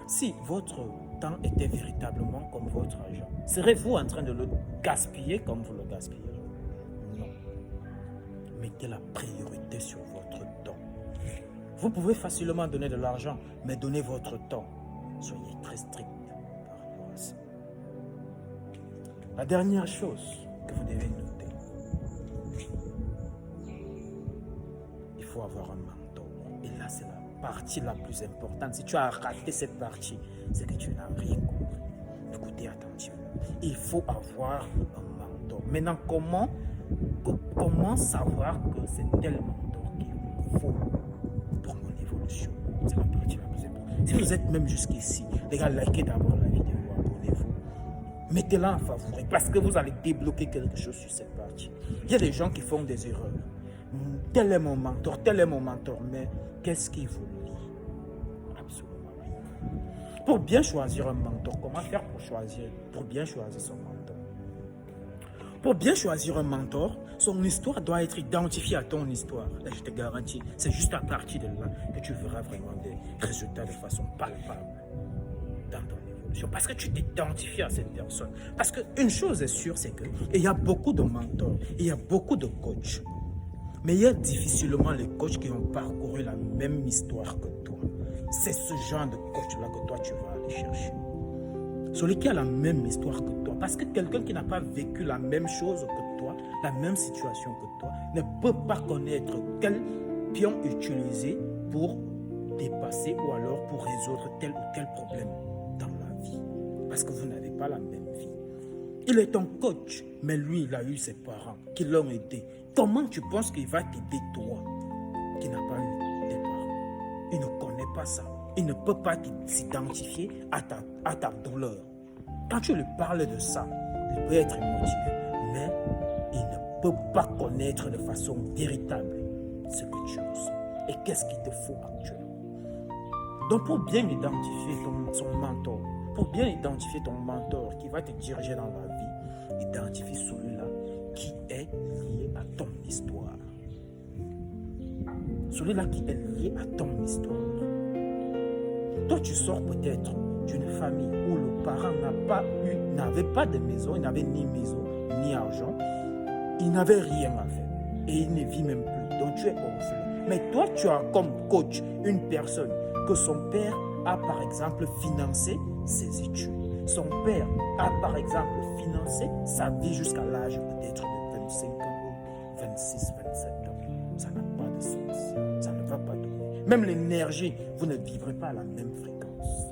Si votre temps était véritablement comme votre argent, serez-vous en train de le gaspiller comme vous le gaspillez? Non. Mettez la priorité sur votre temps. Vous pouvez facilement donner de l'argent, mais donnez votre temps. Soyez très strict par rapport à ça. La dernière chose que vous devez noter, il faut avoir un mentor. Et là, c'est la partie la plus importante. Si tu as raté cette partie, c'est que tu n'as rien compris. Écoutez attentivement. Il faut avoir un mentor. Maintenant, comment savoir que c'est tel mentor qu'il me faut pour mon évolution? C'est la partie la plus importante. Si vous êtes même jusqu'ici, les gars, likez d'abord la vidéo, abonnez-vous. Mettez-la en favori parce que vous allez débloquer quelque chose sur cette partie. Il y a des gens qui font des erreurs. Tel est mon mentor, mais qu'est-ce qu'il vous lie? Absolument rien. Pour bien choisir un mentor, comment faire pour bien choisir son mentor? Pour bien choisir un mentor, son histoire doit être identifiée à ton histoire. Là, je te garantis, c'est juste à partir de là que tu verras vraiment des résultats de façon palpable dans ton évolution. Parce que tu t'identifies à cette personne. Parce qu'une chose est sûre, c'est qu'il y a beaucoup de mentors, il y a beaucoup de coachs. Mais il y a difficilement les coachs qui ont parcouru la même histoire que toi. C'est ce genre de coach-là que toi, tu vas aller chercher. Celui qui a la même histoire que toi. Parce que quelqu'un qui n'a pas vécu la même chose que toi, la même situation que toi, ne peut pas connaître quel pion utiliser pour dépasser ou alors pour résoudre tel ou tel problème dans la vie. Parce que vous n'avez pas la même vie. Il est un coach, mais lui, il a eu ses parents qui l'ont aidé. Comment tu penses qu'il va t'aider, toi, qui n'as pas eu tes parents? Il ne connaît pas ça. Il ne peut pas s'identifier à ta douleur. Quand tu lui parles de ça, il peut être émotif, mais il ne peut pas connaître de façon véritable ce que tu ressens. Et qu'est-ce qu'il te faut actuellement? Donc, pour bien identifier son mentor, pour bien identifier ton mentor qui va te diriger dans la vie, identifie celui-là qui est lié à ton histoire. Celui-là qui est lié à ton histoire. Toi, tu sors peut-être d'une famille où le parent n'avait pas de maison, il n'avait ni maison, ni argent. Il n'avait rien à faire. Et il ne vit même plus. Donc, tu es orphelin. Mais toi, tu as comme coach une personne que son père a, par exemple, financé ses études. Son père a, par exemple, financé sa vie jusqu'à l'âge peut-être de 25 ans, 26, 27 ans. Ça n'a pas de sens. Ça ne va pas donner. Même l'énergie, vous ne vivrez pas à la même fréquence.